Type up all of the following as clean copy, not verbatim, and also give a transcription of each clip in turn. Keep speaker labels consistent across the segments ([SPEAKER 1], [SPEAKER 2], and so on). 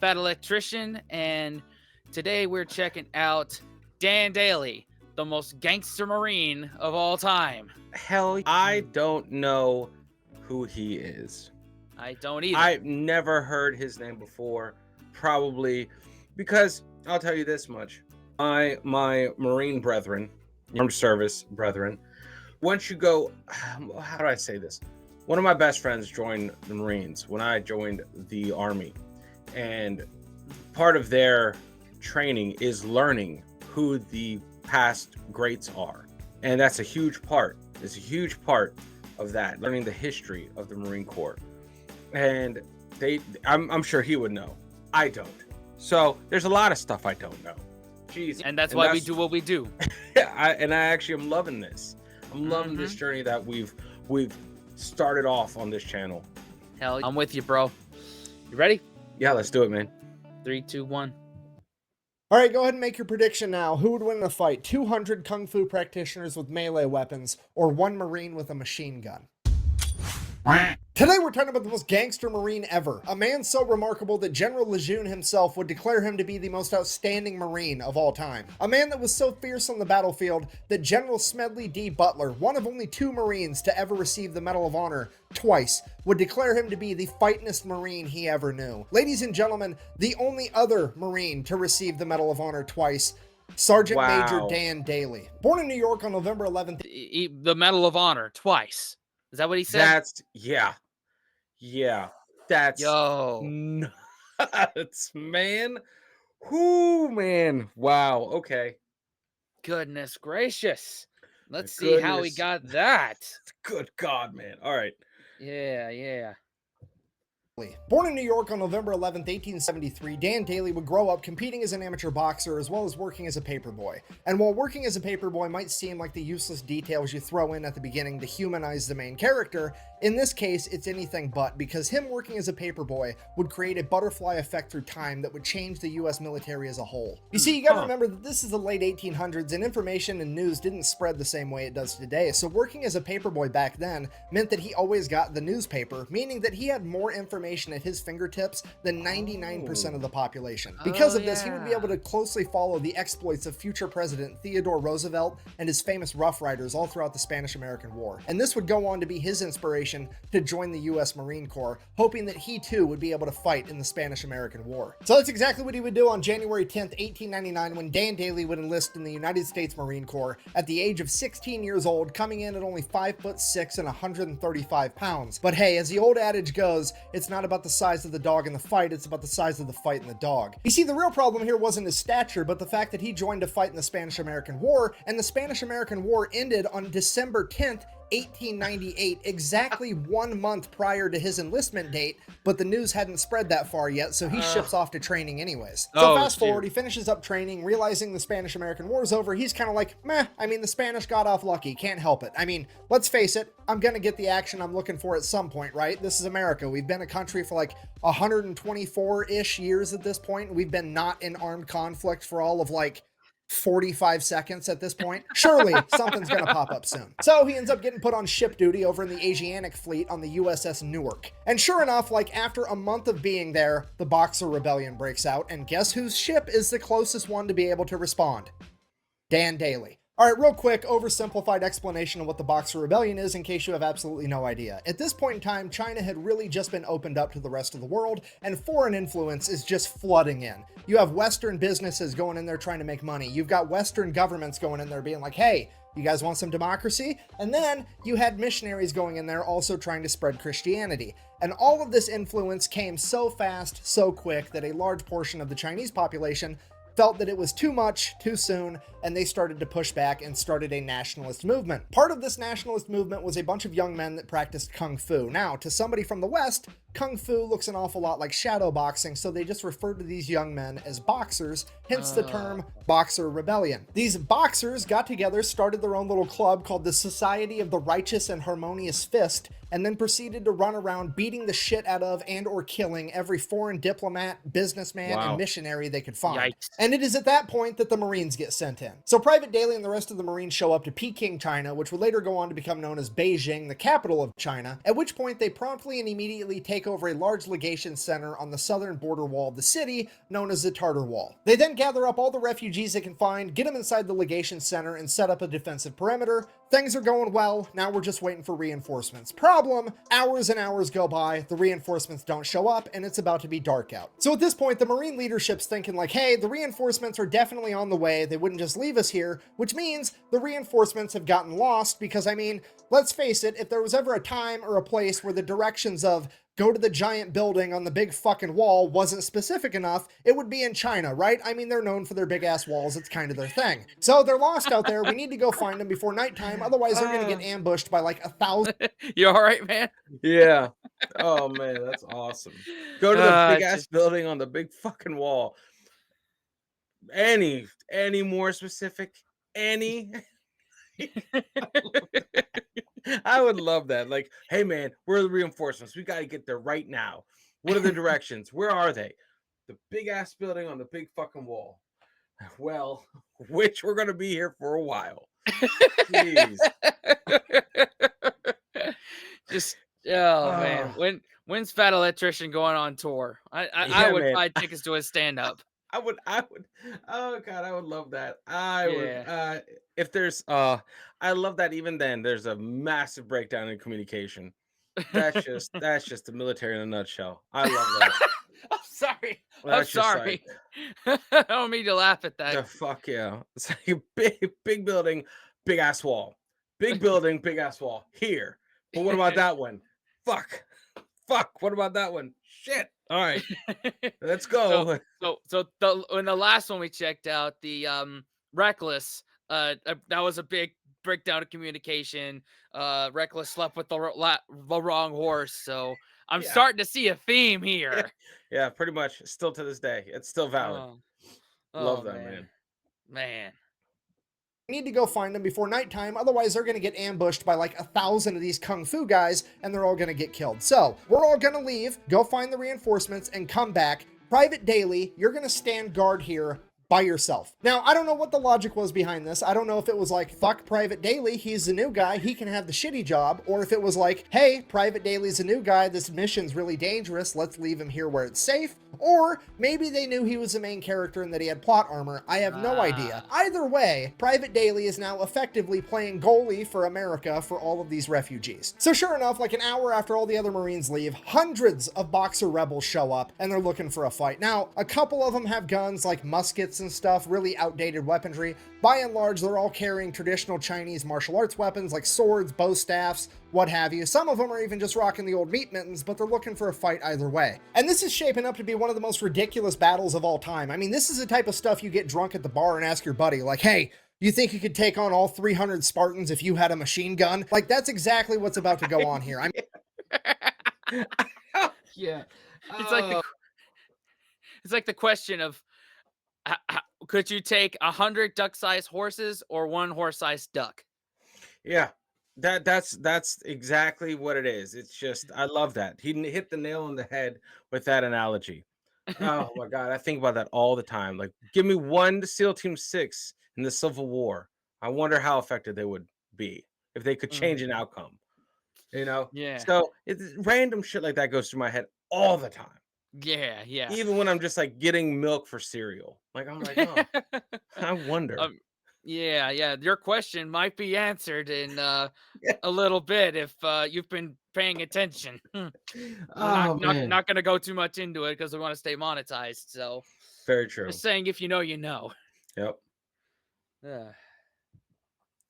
[SPEAKER 1] Fat Electrician, and today we're checking out Daly, the most gangster Marine of all time.
[SPEAKER 2] Hell, I don't know who he is.
[SPEAKER 1] I don't either.
[SPEAKER 2] I've never heard his name before, probably because I'll tell you this much. My Marine brethren, armed service brethren, once you go, how do I say this? One of my best friends joined the Marines when I joined the Army. And part of their training is learning who the past greats are. And that's a huge part. It's a huge part of that, learning the history of the Marine Corps. And I'm sure he would know. I don't. So there's a lot of stuff I don't know. Jeez.
[SPEAKER 1] And that's why we do what we do.
[SPEAKER 2] I actually am loving this. I'm loving this journey that we've started off on this channel.
[SPEAKER 1] Hell, I'm with you, bro. You ready?
[SPEAKER 2] Yeah, let's do it, man.
[SPEAKER 1] 3, 2, 1.
[SPEAKER 3] All right, go ahead and make your prediction now. Who would win in a fight? 200 Kung Fu practitioners with melee weapons or one Marine with a machine gun? Today we're talking about the most gangster Marine ever. A man so remarkable that General Lejeune himself would declare him to be the most outstanding Marine of all time. A man that was so fierce on the battlefield that General Smedley D. Butler, one of only 2 Marines to ever receive the Medal of Honor twice, would declare him to be the fightingest Marine he ever knew. Ladies and gentlemen, the only other Marine to receive the Medal of Honor twice, Sergeant Major Dan Daly. Born in New York on November 11th.
[SPEAKER 1] The Medal of Honor twice. Is that what he said?
[SPEAKER 2] That's
[SPEAKER 1] Yo.
[SPEAKER 2] nuts, man. Whoo, man. Wow. Okay.
[SPEAKER 1] Goodness gracious. Let's see how he got that.
[SPEAKER 2] Good God, man. All right.
[SPEAKER 1] Yeah.
[SPEAKER 3] Born in New York on November 11th, 1873, Dan Daly would grow up competing as an amateur boxer as well as working as a paperboy. And while working as a paperboy might seem like the useless details you throw in at the beginning to humanize the main character, in this case it's anything but, because him working as a paperboy would create a butterfly effect through time that would change the US military as a whole. You see, you gotta remember that this is the late 1800s and information and news didn't spread the same way it does today, so working as a paperboy back then meant that he always got the newspaper, meaning that he had more information at his fingertips than 99% of the population. Because of this, he would be able to closely follow the exploits of future President Theodore Roosevelt and his famous Rough Riders all throughout the Spanish-American War. And this would go on to be his inspiration to join the US Marine Corps, hoping that he too would be able to fight in the Spanish-American War. So that's exactly what he would do on January 10th, 1899, when Dan Daly would enlist in the United States Marine Corps at the age of 16 years old, coming in at only 5'6" and 135 pounds. But hey, as the old adage goes, it's not about the size of the dog in the fight, it's about the size of the fight in the dog. You see, the real problem here wasn't his stature, but the fact that he joined to fight in the Spanish-American War, and the Spanish-American War ended on December 10th, 1898, exactly 1 month prior to his enlistment date, but the news hadn't spread that far yet, so he ships off to training anyways. So fast forward, he finishes up training, realizing the Spanish-American War's over. He's kind of like, meh, I mean, the Spanish got off lucky, can't help it. I mean, let's face it, I'm gonna get the action I'm looking for at some point, right? This is America. We've been a country for like 124-ish years at this point. We've been not in armed conflict for all of like 45 seconds at this point. Surely something's gonna pop up soon. So he ends up getting put on ship duty over in the Asiatic fleet on the USS Newark. And sure enough, like after a month of being there, the Boxer Rebellion breaks out, and guess whose ship is the closest one to be able to respond? Dan Daly. All right, real quick, oversimplified explanation of what the Boxer Rebellion is in case you have absolutely no idea. At this point in time, China had really just been opened up to the rest of the world, and foreign influence is just flooding in. You have Western businesses going in there trying to make money. You've got Western governments going in there being like, hey, you guys want some democracy? And then you had missionaries going in there also trying to spread Christianity. And all of this influence came so fast, so quick, that a large portion of the Chinese population felt that it was too much, too soon, and they started to push back and started a nationalist movement. Part of this nationalist movement was a bunch of young men that practiced Kung Fu. Now, to somebody from the West, Kung Fu looks an awful lot like shadow boxing, so they just referred to these young men as boxers, hence the term Boxer Rebellion. These boxers got together, started their own little club called the Society of the Righteous and Harmonious Fist, and then proceeded to run around beating the shit out of and or killing every foreign diplomat, businessman, and missionary they could find.
[SPEAKER 1] Yikes.
[SPEAKER 3] And And it is at that point that the Marines get sent in. So Private Daly and the rest of the Marines show up to Peking, China, which would later go on to become known as Beijing, the capital of China, at which point they promptly and immediately take over a large legation center on the southern border wall of the city, known as the Tartar Wall. They then gather up all the refugees they can find, get them inside the legation center, and set up a defensive perimeter. Things are going well, now we're just waiting for reinforcements. Problem, hours and hours go by, the reinforcements don't show up, and it's about to be dark out. So at this point, the Marine leadership's thinking like, hey, the reinforcements are definitely on the way, they wouldn't just leave us here, which means the reinforcements have gotten lost, because I mean, let's face it, if there was ever a time or a place where the directions of go to the giant building on the big fucking wall wasn't specific enough, it would be in China, right? I mean, they're known for their big ass walls. It's kind of their thing. So they're lost out there. We need to go find them before nighttime. Otherwise, they're going to get ambushed by like 1,000.
[SPEAKER 1] You all right, man?
[SPEAKER 2] Yeah. Oh man, that's awesome. Go to the big ass building on the big fucking wall. Any more specific? Any? I would love that. Like, hey man, where are the reinforcements? We got to get there right now. What are the directions? Where are they? The big ass building on the big fucking wall. Well, which we're gonna be here for a while. Jeez.
[SPEAKER 1] Just man, when's Fat Electrician going on tour? I would buy tickets to his stand up.
[SPEAKER 2] I would. Oh God, I would love that. I would. If there's, I love that. Even then, there's a massive breakdown in communication. That's just the military in a nutshell. I love that.
[SPEAKER 1] I'm sorry.
[SPEAKER 2] That's
[SPEAKER 1] I'm sorry.
[SPEAKER 2] Like,
[SPEAKER 1] I don't mean to laugh at that.
[SPEAKER 2] Fuck yeah! It's like a big building, big ass wall. Big building, big ass wall. Here. But what about that one? Fuck. What about that one? Shit. All right. Let's go.
[SPEAKER 1] So in the last one we checked out, the Reckless, that was a big breakdown of communication. Reckless slept with the wrong horse. So I'm starting to see a theme here.
[SPEAKER 2] Yeah, pretty much. Still to this day. It's still valid. Love that,
[SPEAKER 1] Man.
[SPEAKER 3] Need to go find them before nighttime, otherwise they're going to get ambushed by like 1,000 of these kung fu guys and they're all going to get killed. So we're all going to leave, go find the reinforcements, and come back. Private Daly, you're going to stand guard here by yourself. Now, I don't know what the logic was behind this. I don't know if it was like, fuck Private Daly, he's the new guy, he can have the shitty job, or if it was like, hey, Private Daly's a new guy, this mission's really dangerous, let's leave him here where it's safe. Or maybe they knew he was the main character and that he had plot armor. I have no idea. Either way, Private Daly is now effectively playing goalie for America for all of these refugees. So sure enough, like an hour after all the other Marines leave, hundreds of Boxer rebels show up and they're looking for a fight. Now, a couple of them have guns like muskets and stuff, really outdated weaponry. By and large, they're all carrying traditional Chinese martial arts weapons like swords, bow staffs, what have you. Some of them are even just rocking the old meat mittens, but they're looking for a fight either way. And this is shaping up to be one of the most ridiculous battles of all time. I mean, this is the type of stuff you get drunk at the bar and ask your buddy, like, hey, you think you could take on all 300 Spartans if you had a machine gun? Like, that's exactly what's about to go on here.
[SPEAKER 2] Yeah.
[SPEAKER 1] It's like the question of, could you take 100 duck-sized horses or one horse-sized duck?
[SPEAKER 2] Yeah, that's exactly what it is. It's just, I love that. He hit the nail on the head with that analogy. Oh my God, I think about that all the time. Like, give me one SEAL Team 6 in the Civil War. I wonder how effective they would be if they could change an outcome. You know?
[SPEAKER 1] Yeah.
[SPEAKER 2] So it's random shit like that goes through my head all the time.
[SPEAKER 1] Yeah.
[SPEAKER 2] Even when I'm just like getting milk for cereal. Like, I'm like, oh, I wonder.
[SPEAKER 1] Yeah. Your question might be answered in a little bit if you've been paying attention. Not going to go too much into it because we want to stay monetized. So
[SPEAKER 2] very true.
[SPEAKER 1] Just saying, if you know, you know.
[SPEAKER 2] Yep.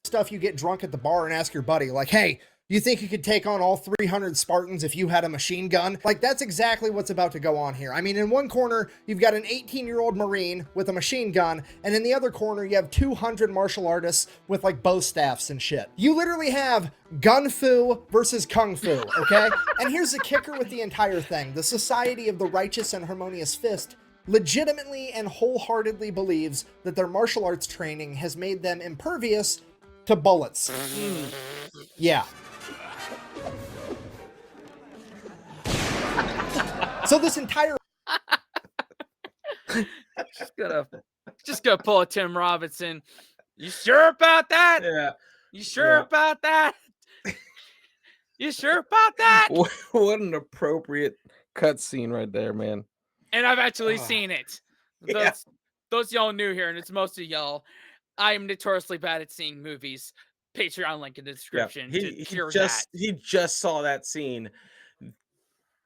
[SPEAKER 3] Stuff you get drunk at the bar and ask your buddy, like, hey, you think you could take on all 300 Spartans if you had a machine gun? Like, that's exactly what's about to go on here. I mean, in one corner, you've got an 18-year-old Marine with a machine gun, and in the other corner, you have 200 martial artists with, like, bow staffs and shit. You literally have gun fu versus kung fu, okay? And here's the kicker with the entire thing. The Society of the Righteous and Harmonious Fist legitimately and wholeheartedly believes that their martial arts training has made them impervious to bullets. Yeah. So this entire
[SPEAKER 1] just gonna Just gonna pull a Tim Robinson. You sure about that?
[SPEAKER 2] Yeah,
[SPEAKER 1] You sure
[SPEAKER 2] yeah.
[SPEAKER 1] about that? You sure about that?
[SPEAKER 2] What an appropriate cutscene right there, man.
[SPEAKER 1] And I've actually
[SPEAKER 2] Ah,
[SPEAKER 1] seen it.
[SPEAKER 2] yeah,
[SPEAKER 1] Those y'all new here, and it's most of y'all. I am notoriously bad at seeing movies. Patreon link in the
[SPEAKER 2] yeah.
[SPEAKER 1] description to
[SPEAKER 2] He
[SPEAKER 1] cure that.
[SPEAKER 2] he just saw that scene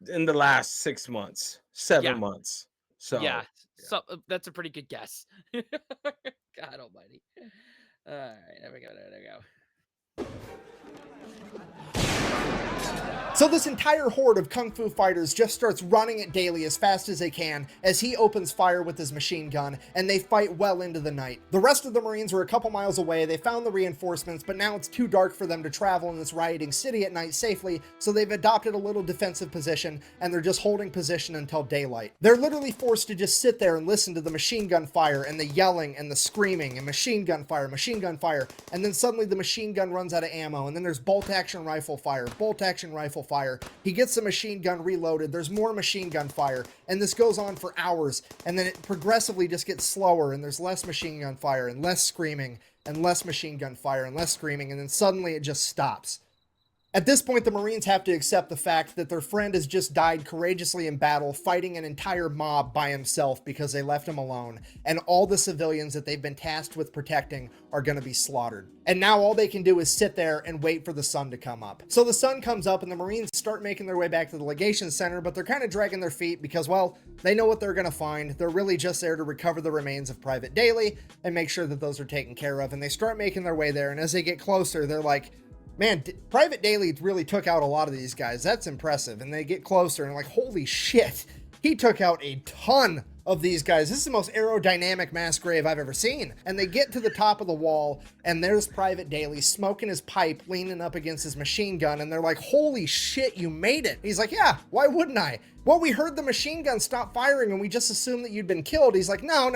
[SPEAKER 2] in the last 6 months,
[SPEAKER 1] Yeah,
[SPEAKER 2] 7 months.
[SPEAKER 1] yeah.
[SPEAKER 2] So yeah.
[SPEAKER 1] So that's a pretty good guess. God Almighty. All right, there we go. There we go.
[SPEAKER 3] So this entire horde of kung fu fighters just starts running at Daly as fast as they can as he opens fire with his machine gun, and they fight well into the night. The rest of the Marines were a couple miles away. They found the reinforcements, but now it's too dark for them to travel in this rioting city at night safely, so they've adopted a little defensive position, and they're just holding position until daylight. They're literally forced to just sit there and listen to the machine gun fire and the yelling and the screaming and machine gun fire, and then suddenly the machine gun runs out of ammo, and then there's bolt action rifle fire, fire. He gets the machine gun reloaded. There's more machine gun fire, and this goes on for hours, and then it progressively just gets slower, and there's less machine gun fire and less screaming and less machine gun fire and less screaming, and then suddenly it just stops. At this point, the Marines have to accept the fact that their friend has just died courageously in battle, fighting an entire mob by himself because they left him alone, and all the civilians that they've been tasked with protecting are going to be slaughtered. And now all they can do is sit there and wait for the sun to come up. So the sun comes up and the Marines start making their way back to the legation center, but they're kind of dragging their feet because, well, they know what they're going to find. They're really just there to recover the remains of Private Daly and make sure that those are taken care of. And they start making their way there, and as they get closer, they're like, man, Private Daly really took out a lot of these guys. That's impressive. And they get closer and like, holy shit, he took out a ton of these guys. This is the most aerodynamic mass grave I've ever seen. And they get to the top of the wall, and there's Private Daly smoking his pipe, leaning up against his machine gun. And they're like, holy shit, you made it. He's like, yeah, why wouldn't I? Well, we heard the machine gun stop firing and we just assumed that you'd been killed. He's like, no.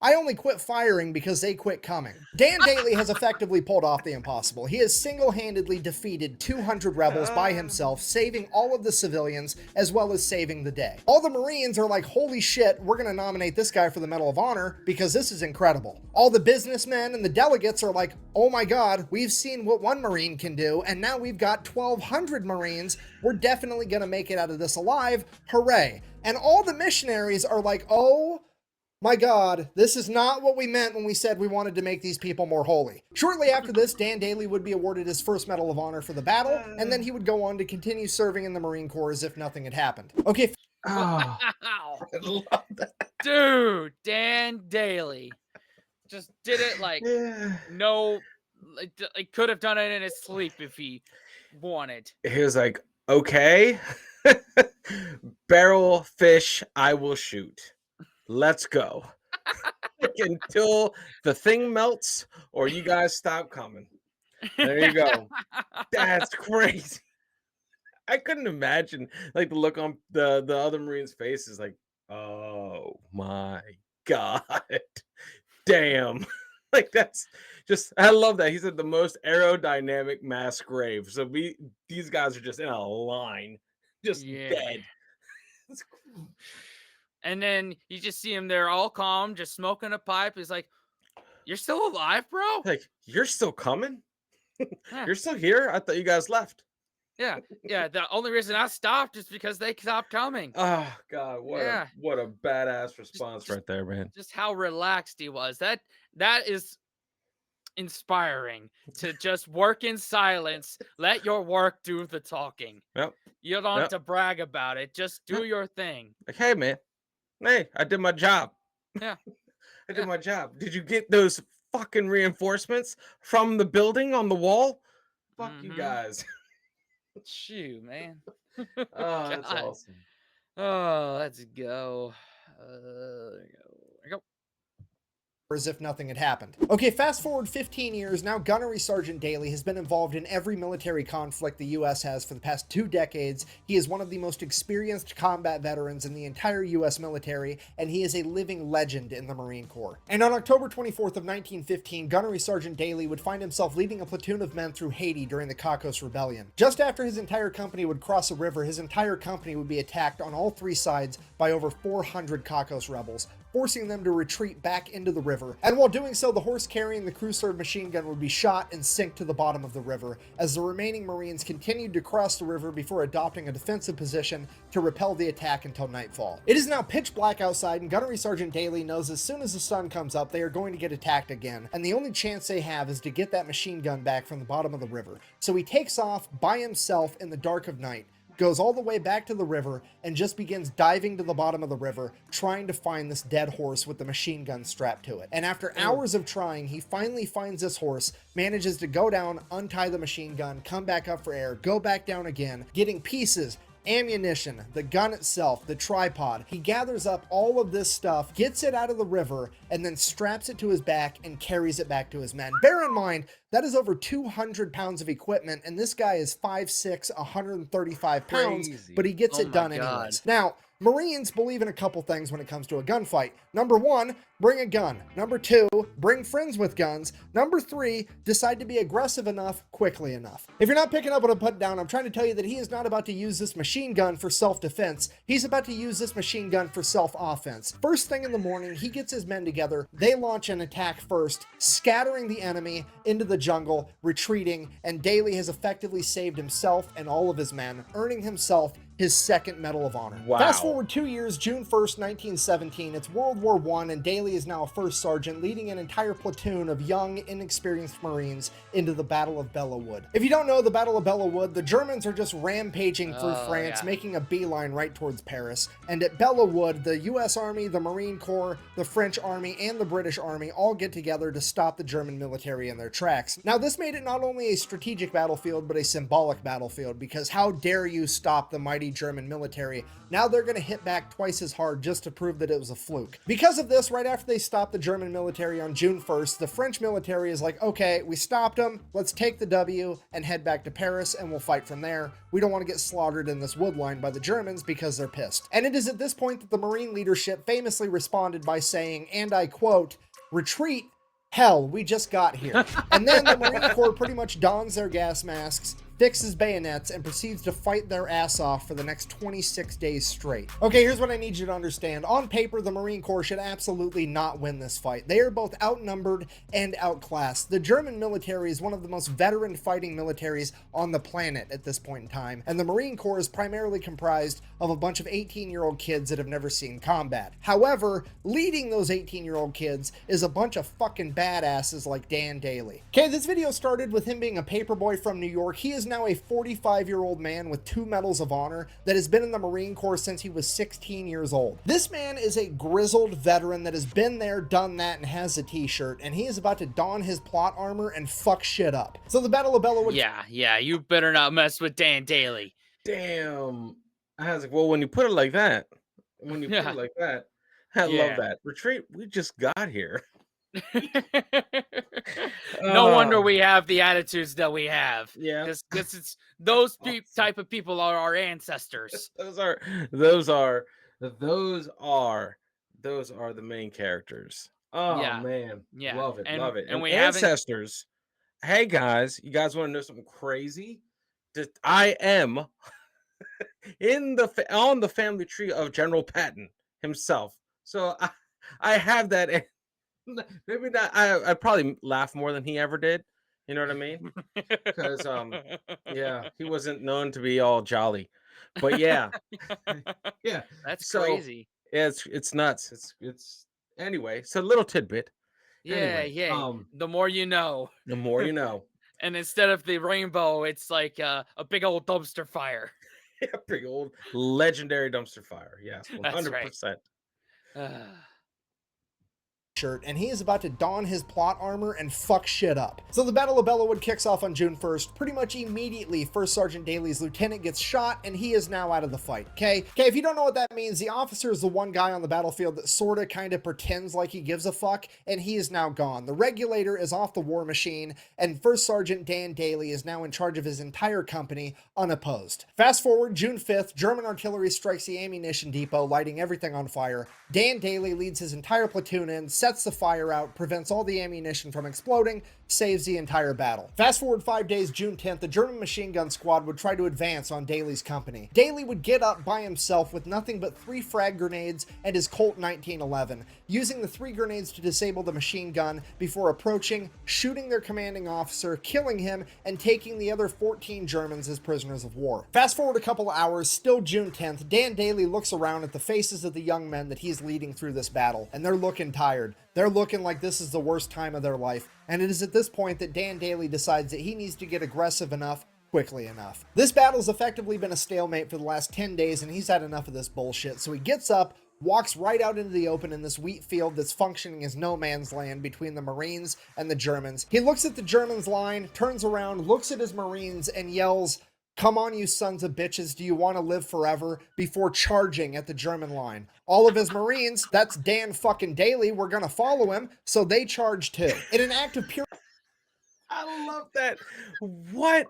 [SPEAKER 3] I only quit firing because they quit coming. Dan Daly has effectively pulled off the impossible. He has single-handedly defeated 200 rebels by himself, saving all of the civilians, as well as saving the day. All the Marines are like, holy shit, we're gonna nominate this guy for the Medal of Honor because this is incredible. All the businessmen and the delegates are like, oh my God, we've seen what one Marine can do, and now we've got 1,200 Marines. We're definitely gonna make it out of this alive. Hooray. And all the missionaries are like, oh my God, this is not what we meant when we said we wanted to make these people more holy. Shortly after this, Dan Daly would be awarded his first Medal of Honor for the battle, and then he would go on to continue serving in the Marine Corps as if nothing had happened. Okay.
[SPEAKER 2] Oh,
[SPEAKER 1] Wow.
[SPEAKER 2] I love that.
[SPEAKER 1] Dude, Dan Daly just did it like
[SPEAKER 2] Yeah.
[SPEAKER 1] no, like could have done it in his sleep if he wanted.
[SPEAKER 2] He was like, okay, barrel fish, I will shoot. Let's go. Until the thing melts or you guys stop coming. There you go. That's crazy. I couldn't imagine like the look on the other Marines' faces, like, oh my God. Damn. Like that's just I love that. He said the most aerodynamic mass grave. So these guys are just in a line, just
[SPEAKER 1] Yeah.
[SPEAKER 2] dead.
[SPEAKER 1] And then you just see him there all calm, just smoking a pipe. He's like, you're still alive, bro?
[SPEAKER 2] Like, you're still coming?
[SPEAKER 1] Yeah.
[SPEAKER 2] You're still here? I thought you guys left.
[SPEAKER 1] Yeah. The only reason I stopped is because they stopped coming.
[SPEAKER 2] Oh God,
[SPEAKER 1] Yeah.
[SPEAKER 2] what a badass response
[SPEAKER 1] just-
[SPEAKER 2] right there, man.
[SPEAKER 1] Just how relaxed he was. That is inspiring to just work in silence. Let your work do the talking.
[SPEAKER 2] Yep.
[SPEAKER 1] You don't have
[SPEAKER 2] Yep.
[SPEAKER 1] to brag about it. Just do your thing.
[SPEAKER 2] Like, hey man, hey, I did my job.
[SPEAKER 1] Yeah.
[SPEAKER 2] I did my job. Did you get those fucking reinforcements from the building on the wall? Fuck you
[SPEAKER 1] Mhm.
[SPEAKER 2] guys.
[SPEAKER 1] Shoot, man.
[SPEAKER 2] Oh, that's
[SPEAKER 1] God.
[SPEAKER 2] awesome.
[SPEAKER 1] Oh, let's go. There we go.
[SPEAKER 3] as if nothing had happened. Okay, fast forward 15 years, now Gunnery Sergeant Daly has been involved in every military conflict the US has for the past 2 decades. He is one of the most experienced combat veterans in the entire US military, and he is a living legend in the Marine Corps. And on October 24th of 1915, Gunnery Sergeant Daly would find himself leading a platoon of men through Haiti during the Cocos Rebellion. Just after his entire company would cross a river, his entire company would be attacked on all 3 sides by over 400 Cocos rebels, forcing them to retreat back into the river. And while doing so, the horse carrying the crew-served machine gun would be shot and sink to the bottom of the river, as the remaining Marines continued to cross the river before adopting a defensive position to repel the attack until nightfall. It is now pitch black outside, and Gunnery Sergeant Daly knows as soon as the sun comes up, they are going to get attacked again, and the only chance they have is to get that machine gun back from the bottom of the river. So he takes off by himself in the dark of night, goes all the way back to the river, and just begins diving to the bottom of the river, trying to find this dead horse with the machine gun strapped to it. And after hours of trying, he finally finds this horse, manages to go down, untie the machine gun, come back up for air, go back down again, getting pieces, ammunition, the gun itself, the tripod. He gathers up all of this stuff, gets it out of the river, and then straps it to his back and carries it back to his men. Bear in mind, that is over 200 pounds of equipment, and this guy is 5'6", 135 pounds,
[SPEAKER 2] Crazy.
[SPEAKER 3] but he gets
[SPEAKER 1] Oh
[SPEAKER 3] it
[SPEAKER 1] my
[SPEAKER 3] done
[SPEAKER 1] God.
[SPEAKER 3] anyways. Now, Marines believe in a couple things when it comes to a gunfight. Number 1, bring a gun. Number 2, bring friends with guns. Number 3, decide to be aggressive enough, quickly enough. If you're not picking up what I'm putting down, I'm trying to tell you that he is not about to use this machine gun for self-defense. He's about to use this machine gun for self-offense. First thing in the morning, he gets his men together. They launch an attack first, scattering the enemy into the jungle, retreating, and Daly has effectively saved himself and all of his men, earning himself his 2nd Medal of Honor.
[SPEAKER 2] Wow.
[SPEAKER 3] Fast forward 2 years, June 1st, 1917, it's World War I, and Daly is now a first sergeant, leading an entire platoon of young, inexperienced Marines into the Battle of Bellawood. If you don't know the Battle of Bellawood, the Germans are just rampaging through France, making a beeline right towards Paris. And at Bellawood, the US Army, the Marine Corps, the French Army, and the British Army all get together to stop the German military in their tracks. Now, this made it not only a strategic battlefield, but a symbolic battlefield, because how dare you stop the mighty German military? Now they're going to hit back twice as hard just to prove that it was a fluke. Because of this, right after they stopped the German military on June 1st, the French military is like, okay, we stopped them, let's take the W and head back to Paris and we'll fight from there. We don't want to get slaughtered in this wood line by the Germans because they're pissed. And it is at this point that the Marine leadership famously responded by saying, and I quote, "Retreat? Hell, we just got here." And then the Marine Corps pretty much dons their gas masks, fixes bayonets, and proceeds to fight their ass off for the next 26 days straight. Okay, here's what I need you to understand. On paper, the Marine Corps should absolutely not win this fight. They are both outnumbered and outclassed. The German military is one of the most veteran fighting militaries on the planet at this point in time, and the Marine Corps is primarily comprised of a bunch of 18-year-old kids that have never seen combat. However, leading those 18-year-old kids is a bunch of fucking badasses like Dan Daly. Okay, this video started with him being a paperboy from New York. He is now a 45-year-old man with 2 Medals of Honor that has been in the Marine Corps since he was 16 years old. This man is a grizzled veteran that has been there, done that, and has a t-shirt, and he is about to don his plot armor and fuck shit up. So the Battle of Bellawood...
[SPEAKER 1] Yeah, you better not mess with Dan Daly.
[SPEAKER 2] Damn. I was like, well, when you put it like that, I love that. Retreat, we just got here.
[SPEAKER 1] No wonder we have the attitudes that we have.
[SPEAKER 2] Yeah.
[SPEAKER 1] Because it's those type of people are our ancestors.
[SPEAKER 2] Those are the main characters. Oh
[SPEAKER 1] Yeah.
[SPEAKER 2] man.
[SPEAKER 1] Yeah.
[SPEAKER 2] Love it.
[SPEAKER 1] And we
[SPEAKER 2] ancestors. Hey guys, you guys want to know something crazy? I am on the family tree of General Patton himself. So I have that. Maybe not. I probably laugh more than he ever did. You know what I mean? Because yeah, he wasn't known to be all jolly. But yeah, yeah,
[SPEAKER 1] That's
[SPEAKER 2] so,
[SPEAKER 1] crazy.
[SPEAKER 2] Yeah, it's nuts. It's anyway. So little tidbit.
[SPEAKER 1] Yeah,
[SPEAKER 2] Anyway,
[SPEAKER 1] yeah. The more you know.
[SPEAKER 2] the more you know.
[SPEAKER 1] And instead of the rainbow, it's like a big old dumpster fire.
[SPEAKER 2] Yeah, big old legendary dumpster fire. Yes,
[SPEAKER 1] That's
[SPEAKER 2] 100%.
[SPEAKER 1] right.
[SPEAKER 3] shirt, and he is about to don his plot armor and fuck shit up. So the Battle of Bellawood kicks off on June 1st. Pretty much immediately, First Sergeant Daly's lieutenant gets shot, and he is now out of the fight, okay? Okay, if you don't know what that means, the officer is the one guy on the battlefield that sorta kinda pretends like he gives a fuck, and he is now gone. The regulator is off the war machine, and First Sergeant Dan Daly is now in charge of his entire company, unopposed. Fast forward, June 5th, German artillery strikes the ammunition depot, lighting everything on fire. Dan Daly leads his entire platoon in, sets the fire out, prevents all the ammunition from exploding, saves the entire battle. Fast forward 5 days, June 10th, the German machine gun squad would try to advance on Daly's company. Daly would get up by himself with nothing but 3 frag grenades and his Colt 1911, using the 3 grenades to disable the machine gun before approaching, shooting their commanding officer, killing him, and taking the other 14 Germans as prisoners of war. Fast forward a couple of hours, still June 10th, Dan Daly looks around at the faces of the young men that he's leading through this battle, and they're looking tired. They're looking like this is the worst time of their life, and it is at this point that Dan Daly decides that he needs to get aggressive enough quickly enough. This battle's effectively been a stalemate for the last 10 days, and he's had enough of this bullshit, so he gets up, walks right out into the open in this wheat field that's functioning as no man's land between the Marines and the Germans. He looks at the Germans' line, turns around, looks at his Marines, and yells, "Come on, you sons of bitches, do you want to live forever?" before charging at the German line. All of his Marines, that's Dan fucking Daly, were gonna follow him, so they charged too. In an act of pure...
[SPEAKER 2] I love that. What?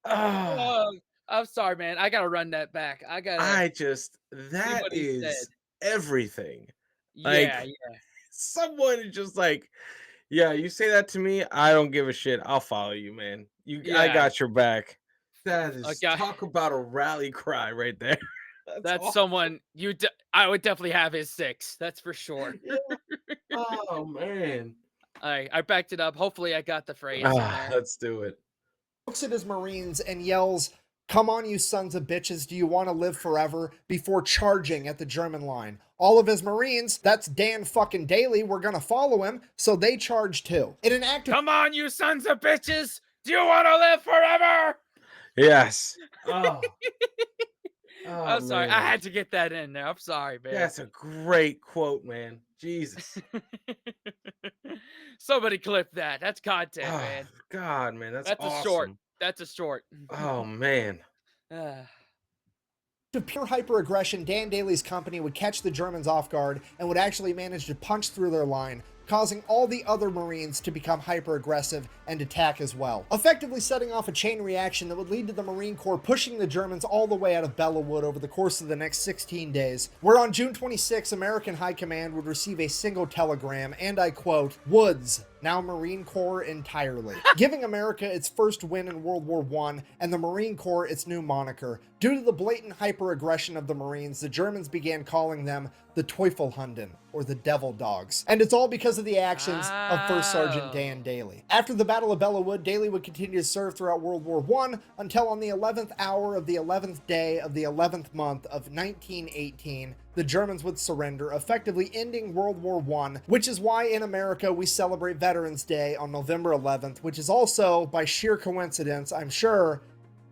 [SPEAKER 2] Ah,
[SPEAKER 1] Oh, I'm sorry, man. I gotta run that back. I gotta see
[SPEAKER 2] that
[SPEAKER 1] what he said.
[SPEAKER 2] is everything. Like,
[SPEAKER 1] Yeah, yeah.
[SPEAKER 2] someone is just like, yeah, you say that to me, I don't give a shit. I'll follow you, man. I
[SPEAKER 1] Yeah.
[SPEAKER 2] got your back. That
[SPEAKER 1] A
[SPEAKER 2] is
[SPEAKER 1] guy
[SPEAKER 2] talk about a rally cry right there. That's
[SPEAKER 1] that's
[SPEAKER 2] awesome.
[SPEAKER 1] someone I would definitely have his 6. That's for sure.
[SPEAKER 2] Yeah. Oh man.
[SPEAKER 1] I backed it up. Hopefully I got the phrase in there.
[SPEAKER 2] Let's do it.
[SPEAKER 3] looks at his Marines and yells, "Come on, you sons of bitches, do you want to live forever?" before charging at the German line. All of his Marines, that's Dan fucking Daly, were gonna follow him, so they charged too. In an act of...
[SPEAKER 1] Come on, you sons of bitches! Do you want to live forever?
[SPEAKER 2] Yes. Oh, oh
[SPEAKER 1] I'm sorry. I
[SPEAKER 2] man.
[SPEAKER 1] had to get that in there. I'm sorry, man.
[SPEAKER 2] That's a great quote, man. Jesus.
[SPEAKER 1] Somebody clip that. That's content,
[SPEAKER 2] Oh,
[SPEAKER 1] man.
[SPEAKER 2] God, man, that's
[SPEAKER 1] That's a short.
[SPEAKER 2] awesome.
[SPEAKER 1] That's a short.
[SPEAKER 2] Oh man.
[SPEAKER 1] Ah.
[SPEAKER 3] To pure hyperaggression, Dan Daly's company would catch the Germans off guard and would actually manage to punch through their line, causing all the other Marines to become hyper-aggressive and attack as well, effectively setting off a chain reaction that would lead to the Marine Corps pushing the Germans all the way out of Bellawood over the course of the next 16 days, where on June 26, American High Command would receive a single telegram, and I quote, "Woods, now Marine Corps entirely," giving America its first win in World War I and the Marine Corps its new moniker. Due to the blatant hyper-aggression of the Marines, the Germans began calling them the Teufelhunden, or the Devil Dogs. And it's all because of the actions of First Sergeant Dan Daly. After the Battle of Bellawood, Daly would continue to serve throughout World War I until on the 11th hour of the 11th day of the 11th month of 1918, the Germans would surrender, effectively ending World War I, which is why in America we celebrate Veterans Day on November 11th, which is also, by sheer coincidence, I'm sure,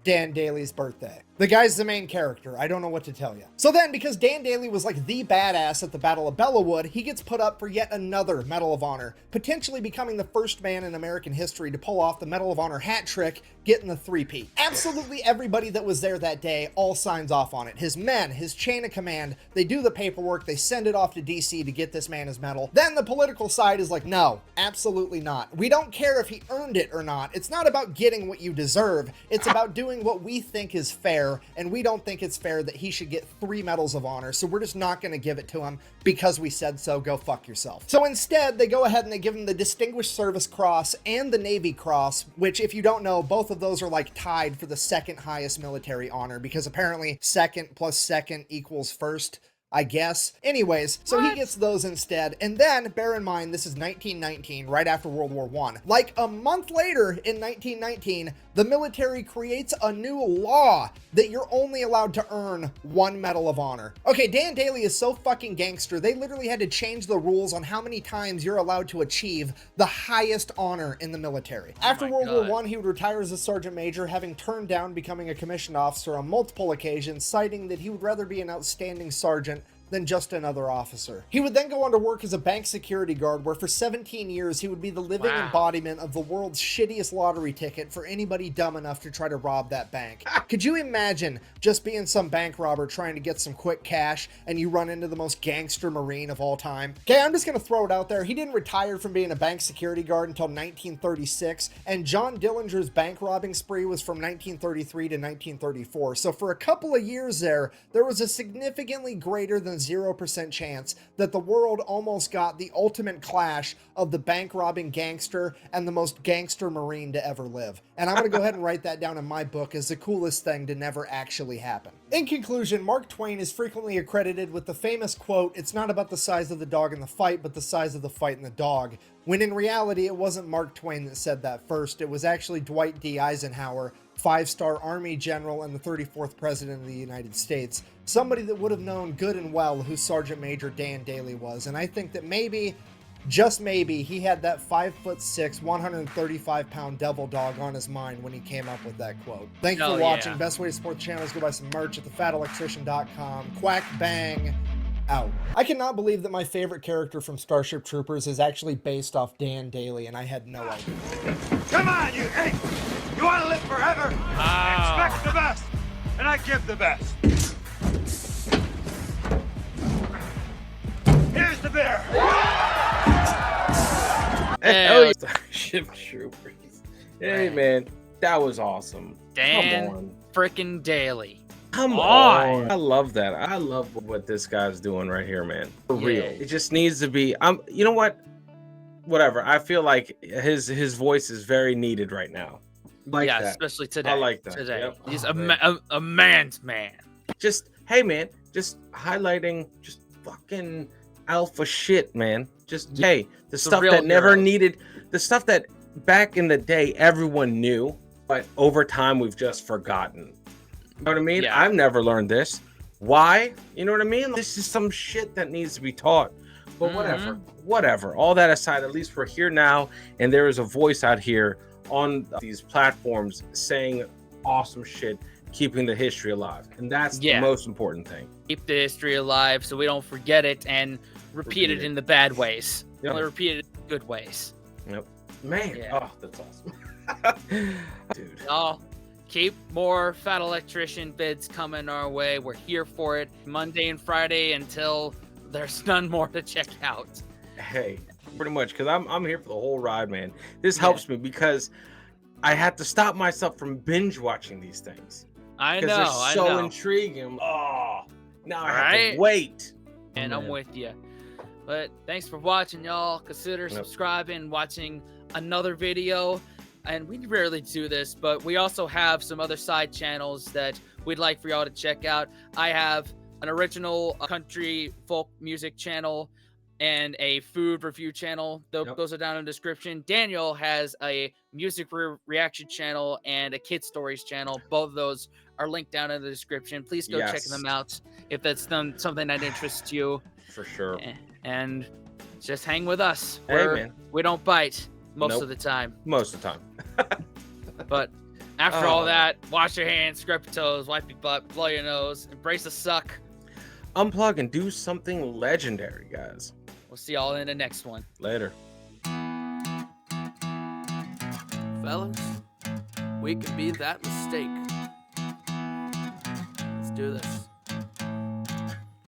[SPEAKER 3] Dan Daly's birthday. The guy's the main character. I don't know what to tell you. So then, because Dan Daly was like the badass at the Battle of Bellawood, he gets put up for yet another Medal of Honor, potentially becoming the first man in American history to pull off the Medal of Honor hat trick, getting the three-peat. Absolutely everybody that was there that day all signs off on it. His men, his chain of command, they do the paperwork, they send it off to DC to get this man his medal. Then the political side is like, no, absolutely not. We don't care if he earned it or not. It's not about getting what you deserve. It's about doing what we think is fair, and we don't think it's fair that he should get 3 medals of honor, so we're just not going to give it to him because we said so. Go fuck yourself. So instead, they go ahead and they give him the Distinguished Service Cross and the Navy Cross, which, if you don't know, both of those are like tied for the second highest military honor, because apparently second plus second equals first, I guess. Anyways, so he gets those instead. And then, bear in mind, this is 1919, right after World War I. Like a month later in 1919, the military creates a new law that you're only allowed to earn 1 Medal of Honor. Okay, Dan Daly is so fucking gangster, they literally had to change the rules on how many times you're allowed to achieve the highest honor in the military. After World War I, he would retire as a sergeant major, having turned down becoming a commissioned officer on multiple occasions, citing that he would rather be an outstanding sergeant than just another officer. He would then go on to work as a bank security guard, where for 17 years he would be the living embodiment of the world's shittiest lottery ticket for anybody dumb enough to try to rob that bank. Could you imagine just being some bank robber trying to get some quick cash and you run into the most gangster Marine of all time? Okay, I'm just gonna throw it out there. He didn't retire from being a bank security guard until 1936, and John Dillinger's bank robbing spree was from 1933 to 1934. So for a couple of years there was a significantly greater than 0% chance that the world almost got the ultimate clash of the bank robbing gangster and the most gangster Marine to ever live. And I'm gonna go ahead and write that down in my book as the coolest thing to never actually happen. In conclusion, Mark Twain is frequently accredited with the famous quote, "It's not about the size of the dog in the fight, but the size of the fight in the dog," when in reality it wasn't Mark Twain that said that first. It was actually Dwight D. Eisenhower, 5-star Army general and the 34th President of the United States, somebody that would have known good and well who Sergeant Major Dan Daly was. And I think that maybe, just maybe, he had that 5'6", 135-pound devil dog on his mind when he came up with that quote. Thank you for watching. Best way to support the channel is go buy some merch at thefatelectrician.com. Quack bang out. I cannot believe that my favorite character from Starship Troopers is actually based off Dan Daly, and I had no idea.
[SPEAKER 4] Come on, you ape! You want to live forever? Expect the best, and I give the best. Here's the beer.
[SPEAKER 2] Hey, Starship Troopers. Hey, man, that was awesome.
[SPEAKER 1] Dan freaking Daly.
[SPEAKER 2] Come on. I love that. I love what this guy's doing right here, man. For real. It just needs to be. You know what? Whatever. I feel like his voice is very needed right now. Like that.
[SPEAKER 1] Especially today.
[SPEAKER 2] I like that.
[SPEAKER 1] Today.
[SPEAKER 2] Yep.
[SPEAKER 1] He's a man's man.
[SPEAKER 2] Just, hey, man, just highlighting just fucking alpha shit, man. Just, hey, the stuff that never needed, the stuff that back in the day everyone knew, but over time we've just forgotten. You know what I mean?
[SPEAKER 1] Yeah.
[SPEAKER 2] I've never learned this. Why? You know what I mean? This is some shit that needs to be taught. But whatever. All that aside, at least we're here now, and there is a voice out here on these platforms saying awesome shit, keeping the history alive. And that's the most important thing.
[SPEAKER 1] Keep the history alive so we don't forget it and repeat it in the bad ways.
[SPEAKER 2] Yep.
[SPEAKER 1] Only repeat it in the good ways.
[SPEAKER 2] Yep. Man, oh, that's awesome. Dude.
[SPEAKER 1] Oh, keep more Fat Electrician vids coming our way. We're here for it Monday and Friday until there's none more to check out.
[SPEAKER 2] Hey, pretty much, because I'm here for the whole ride, man. This helps me because I had to stop myself from binge watching these things.
[SPEAKER 1] I know.
[SPEAKER 2] They're so intriguing. Oh, now I have to wait.
[SPEAKER 1] And I'm with you. But thanks for watching, y'all. Consider subscribing, watching another video. And we rarely do this, but we also have some other side channels that we'd like for y'all to check out. I have an original country folk music channel and a food review channel. Those are down in the description. Daniel has a music reaction channel and a kid stories channel. Both of those are linked down in the description. Please go check them out if that's something that interests you.
[SPEAKER 2] For sure.
[SPEAKER 1] And just hang with us.
[SPEAKER 2] Hey, man.
[SPEAKER 1] We don't bite most of the time.
[SPEAKER 2] Most of the time.
[SPEAKER 1] But after all that, wash your hands, scrub your toes, wipe your butt, blow your nose, embrace the suck.
[SPEAKER 2] Unplug and do something legendary, guys.
[SPEAKER 1] We'll see y'all in the next one.
[SPEAKER 2] Later.
[SPEAKER 1] Fellas, we can be that mistake. Let's do this.